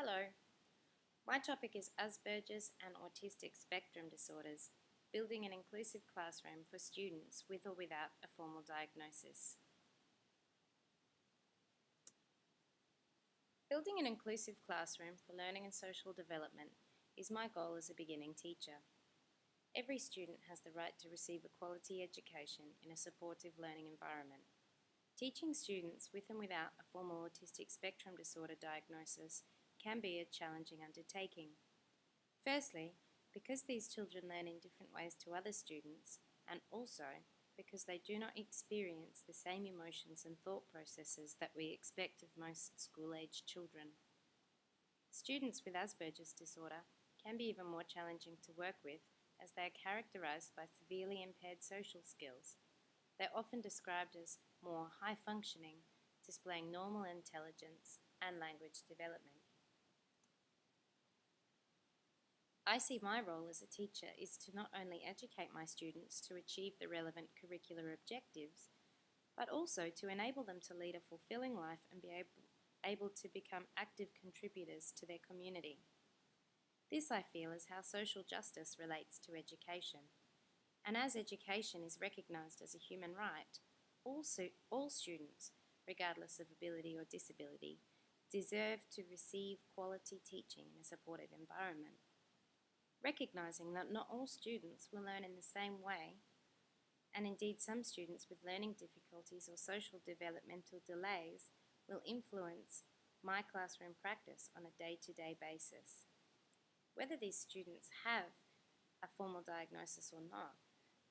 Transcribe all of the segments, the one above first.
Hello, my topic is Asperger's and autistic spectrum disorders, building an inclusive classroom for students with or without a formal diagnosis. Building an inclusive classroom for learning and social development is my goal as a beginning teacher. Every student has the right to receive a quality education in a supportive learning environment. Teaching students with and without a formal autistic spectrum disorder diagnosis can be a challenging undertaking. Firstly, because these children learn in different ways to other students, and also because they do not experience the same emotions and thought processes that we expect of most school-aged children. Students with Asperger's disorder can be even more challenging to work with as they are characterized by severely impaired social skills. They're often described as more high-functioning, displaying normal intelligence and language development. I see my role as a teacher is to not only educate my students to achieve the relevant curricular objectives, but also to enable them to lead a fulfilling life and be able to become active contributors to their community. This, I feel, is how social justice relates to education. And as education is recognised as a human right, all students, regardless of ability or disability, deserve to receive quality teaching in a supportive environment. Recognising that not all students will learn in the same way, and indeed some students with learning difficulties or social developmental delays will influence my classroom practice on a day-to-day basis. Whether these students have a formal diagnosis or not,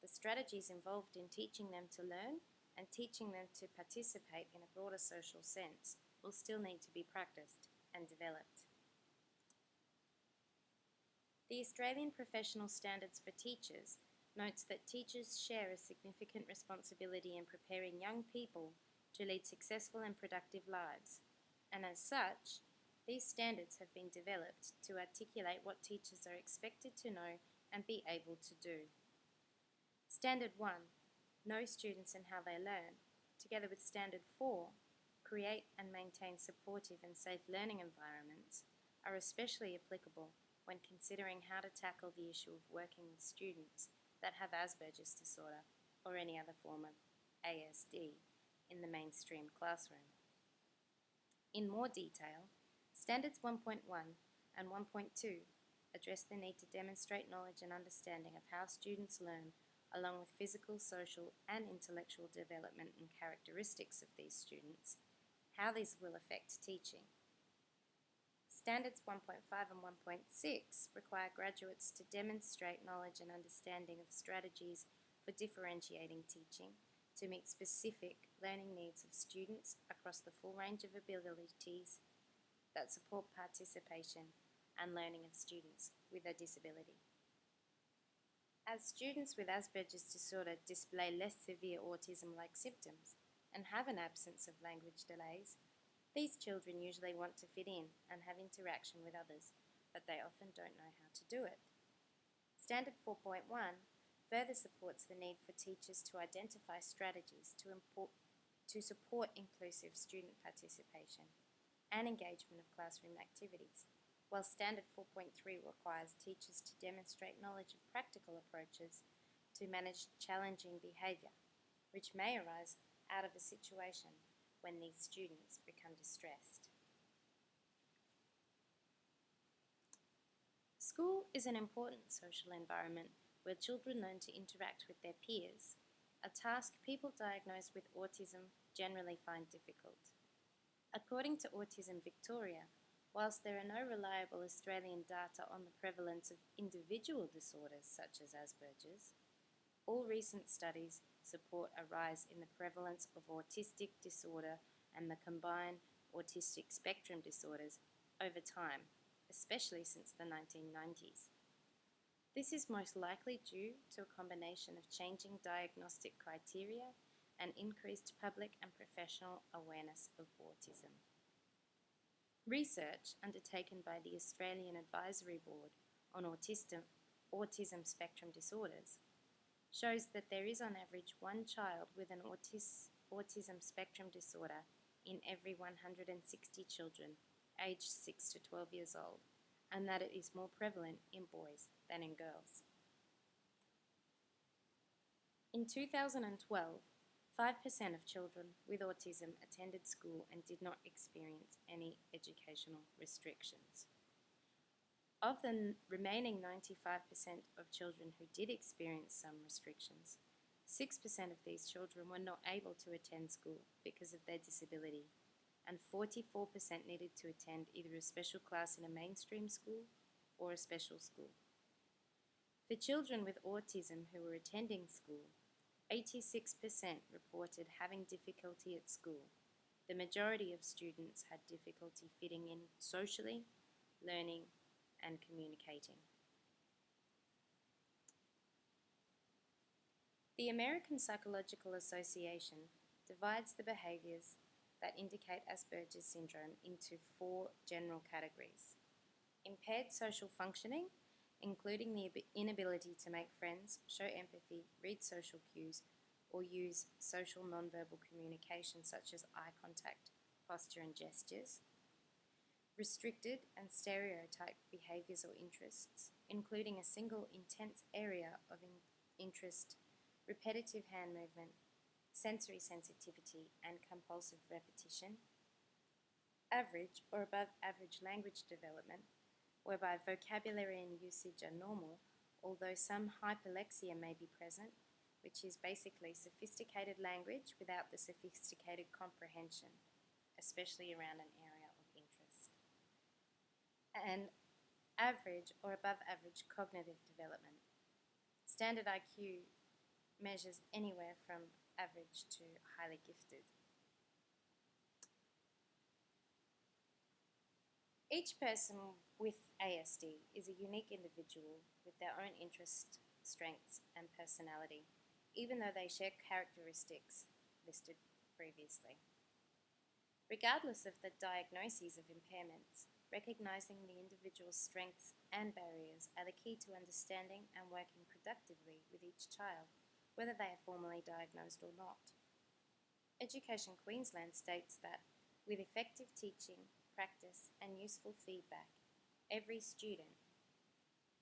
the strategies involved in teaching them to learn and teaching them to participate in a broader social sense will still need to be practiced and developed. The Australian Professional Standards for Teachers notes that teachers share a significant responsibility in preparing young people to lead successful and productive lives, and as such, these standards have been developed to articulate what teachers are expected to know and be able to do. Standard 1, know students and how they learn, together with Standard 4, create and maintain supportive and safe learning environments, are especially applicable when considering how to tackle the issue of working with students that have Asperger's disorder or any other form of ASD in the mainstream classroom. In more detail, Standards 1.1 and 1.2 address the need to demonstrate knowledge and understanding of how students learn, along with physical, social and intellectual development and characteristics of these students, how these will affect teaching. Standards 1.5 and 1.6 require graduates to demonstrate knowledge and understanding of strategies for differentiating teaching to meet specific learning needs of students across the full range of abilities that support participation and learning of students with a disability. As students with Asperger's disorder display less severe autism-like symptoms and have an absence of language delays, these children usually want to fit in and have interaction with others, but they often don't know how to do it. Standard 4.1 further supports the need for teachers to identify strategies to support inclusive student participation and engagement of classroom activities, while Standard 4.3 requires teachers to demonstrate knowledge of practical approaches to manage challenging behaviour, which may arise out of a situation when these students become distressed. School is an important social environment where children learn to interact with their peers, a task people diagnosed with autism generally find difficult. According to Autism Victoria, whilst there are no reliable Australian data on the prevalence of individual disorders such as Asperger's, all recent studies support a rise in the prevalence of autistic disorder and the combined autistic spectrum disorders over time, especially since the 1990s. This is most likely due to a combination of changing diagnostic criteria and increased public and professional awareness of autism. Research undertaken by the Australian Advisory Board on autism spectrum disorders shows that there is on average one child with an autism spectrum disorder in every 160 children aged 6 to 12 years old, and that it is more prevalent in boys than in girls. In 2012, 5% of children with autism attended school and did not experience any educational restrictions. Of the remaining 95% of children who did experience some restrictions, 6% of these children were not able to attend school because of their disability, and 44% needed to attend either a special class in a mainstream school or a special school. For children with autism who were attending school, 86% reported having difficulty at school. The majority of students had difficulty fitting in socially, learning, and communicating. The American Psychological Association divides the behaviours that indicate Asperger's syndrome into 4 general categories: impaired social functioning, including the inability to make friends, show empathy, read social cues, or use social nonverbal communication such as eye contact, posture, and gestures; restricted and stereotyped behaviours or interests, including a single intense area of interest, repetitive hand movement, sensory sensitivity, and compulsive repetition; average or above average language development, whereby vocabulary and usage are normal, although some hyperlexia may be present, which is basically sophisticated language without the sophisticated comprehension, especially around an area of interest; and average or above average cognitive development. Standard IQ measures anywhere from average to highly gifted. Each person with ASD is a unique individual with their own interests, strengths, and personality, even though they share characteristics listed previously. Regardless of the diagnoses of impairments, recognizing the individual's strengths and barriers are the key to understanding and working productively with each child, whether they are formally diagnosed or not. Education Queensland states that, with effective teaching, practice, and useful feedback, every student,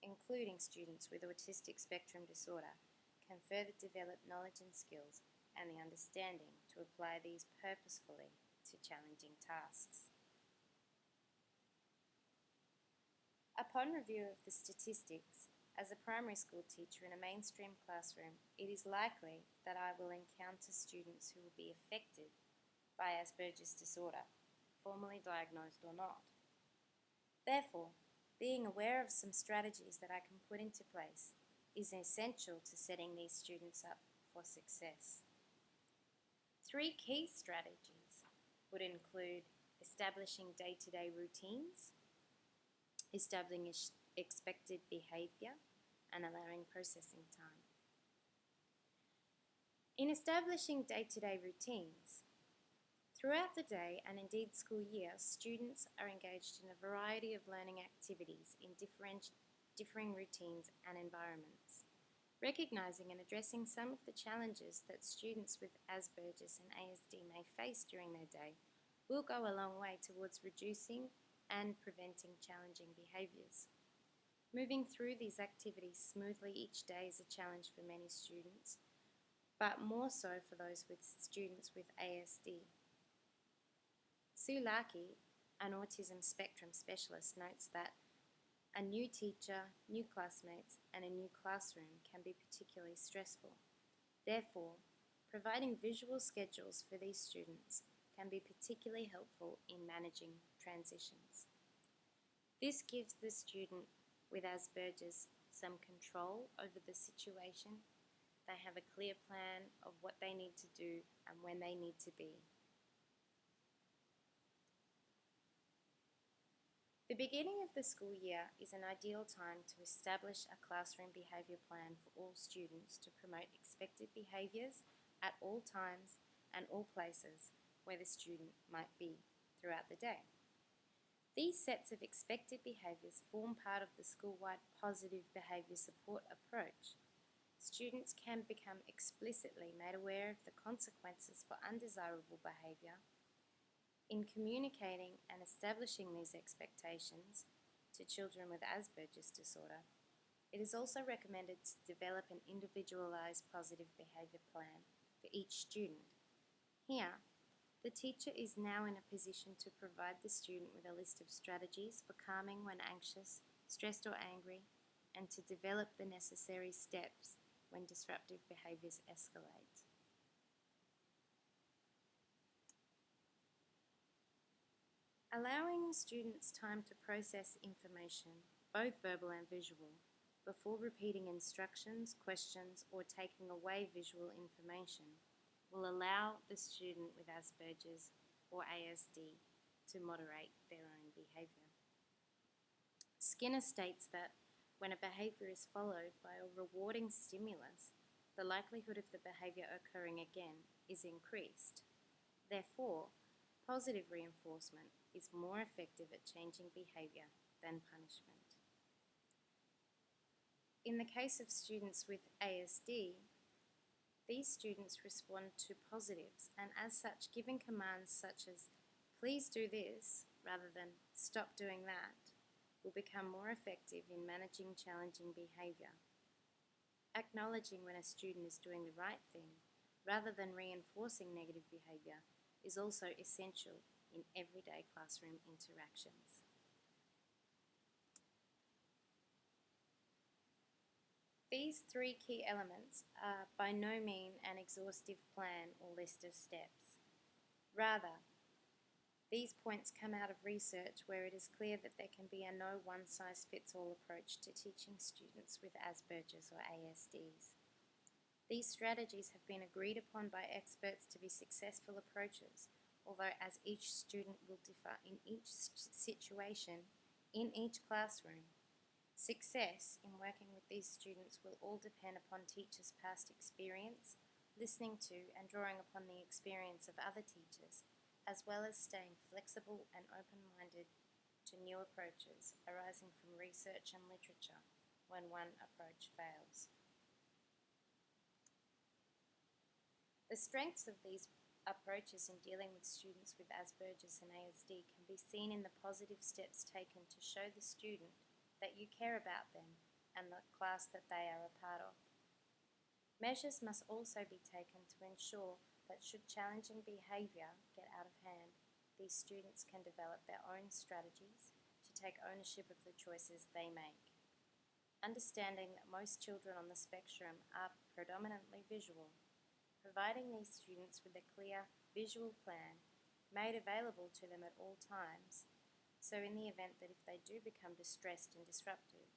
including students with autistic spectrum disorder, can further develop knowledge and skills and the understanding to apply these purposefully to challenging tasks. Upon review of the statistics, as a primary school teacher in a mainstream classroom, it is likely that I will encounter students who will be affected by Asperger's disorder, formally diagnosed or not. Therefore, being aware of some strategies that I can put into place is essential to setting these students up for success. 3 key strategies would include establishing day-to-day routines, establishing expected behaviour, and allowing processing time. In establishing day-to-day routines, throughout the day and indeed school year, students are engaged in a variety of learning activities in differing routines and environments. Recognising and addressing some of the challenges that students with Asperger's and ASD may face during their day will go a long way towards reducing and preventing challenging behaviours. Moving through these activities smoothly each day is a challenge for many students, but more so for those with students with ASD. Sue Larkey, an autism spectrum specialist, notes that a new teacher, new classmates, and a new classroom can be particularly stressful. Therefore, providing visual schedules for these students can be particularly helpful in managing transitions. This gives the student with Asperger's some control over the situation. They have a clear plan of what they need to do and when they need to be. The beginning of the school year is an ideal time to establish a classroom behaviour plan for all students to promote expected behaviours at all times and all places where the student might be throughout the day. These sets of expected behaviours form part of the school-wide positive behaviour support approach. Students can become explicitly made aware of the consequences for undesirable behaviour In communicating and establishing these expectations to children with Asperger's disorder, it is also recommended to develop an individualized positive behavior plan for each student. Here, the teacher is now in a position to provide the student with a list of strategies for calming when anxious, stressed, or angry, and to develop the necessary steps when disruptive behaviors escalate. Allowing students time to process information, both verbal and visual, before repeating instructions, questions, or taking away visual information will allow the student with Asperger's or ASD to moderate their own behavior. Skinner states that when a behavior is followed by a rewarding stimulus, the likelihood of the behavior occurring again is increased. Therefore, positive reinforcement is more effective at changing behavior than punishment. In the case of students with ASD, these students respond to positives, and as such, giving commands such as, "Please do this," rather than "Stop doing that," will become more effective in managing challenging behavior. Acknowledging when a student is doing the right thing, rather than reinforcing negative behavior, is also essential in everyday classroom interactions. These three key elements are by no means an exhaustive plan or list of steps. Rather, these points come out of research where it is clear that there can be a no one-size-fits-all approach to teaching students with Asperger's or ASDs. These strategies have been agreed upon by experts to be successful approaches, although as each student will differ in each situation, in each classroom. Success in working with these students will all depend upon teachers' past experience, listening to and drawing upon the experience of other teachers, as well as staying flexible and open-minded to new approaches arising from research and literature when one approach fails. The strengths of these approaches in dealing with students with Asperger's and ASD can be seen in the positive steps taken to show the student that you care about them and the class that they are a part of. Measures must also be taken to ensure that should challenging behaviour get out of hand, these students can develop their own strategies to take ownership of the choices they make. Understanding that most children on the spectrum are predominantly visual, providing these students with a clear visual plan made available to them at all times, so in the event that if they do become distressed and disruptive,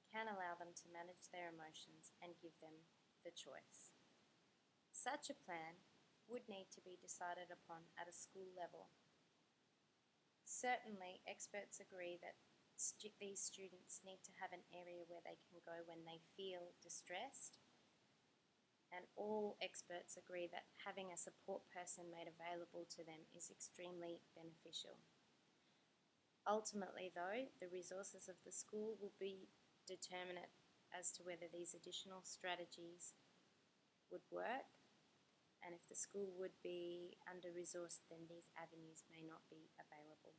can allow them to manage their emotions and give them the choice. Such a plan would need to be decided upon at a school level. Certainly, experts agree that these students need to have an area where they can go when they feel distressed, and all experts agree that having a support person made available to them is extremely beneficial. Ultimately, though, the resources of the school will be determinate as to whether these additional strategies would work, and if the school would be under-resourced, then these avenues may not be available.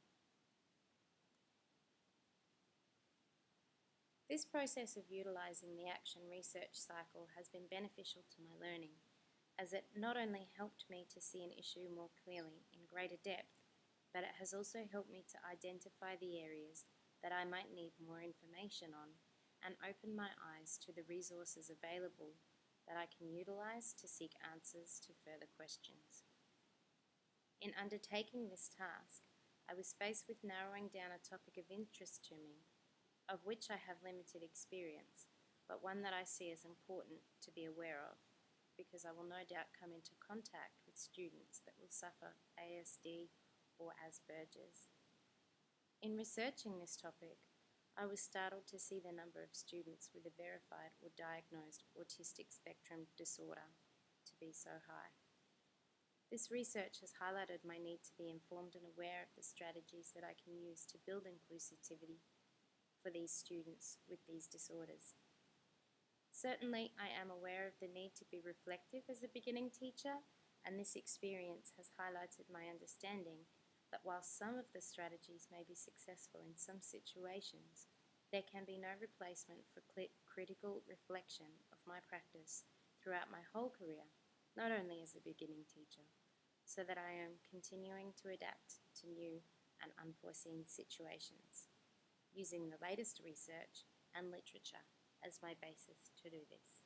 This process of utilising the action research cycle has been beneficial to my learning, as it not only helped me to see an issue more clearly in greater depth, but it has also helped me to identify the areas that I might need more information on and open my eyes to the resources available that I can utilise to seek answers to further questions. In undertaking this task, I was faced with narrowing down a topic of interest to me, of which I have limited experience, but one that I see as important to be aware of, because I will no doubt come into contact with students that will suffer ASD or Asperger's. In researching this topic, I was startled to see the number of students with a verified or diagnosed autistic spectrum disorder to be so high. This research has highlighted my need to be informed and aware of the strategies that I can use to build inclusivity for these students with these disorders. Certainly, I am aware of the need to be reflective as a beginning teacher, and this experience has highlighted my understanding that while some of the strategies may be successful in some situations, there can be no replacement for critical reflection of my practice throughout my whole career, not only as a beginning teacher, so that I am continuing to adapt to new and unforeseen situations, using the latest research and literature as my basis to do this.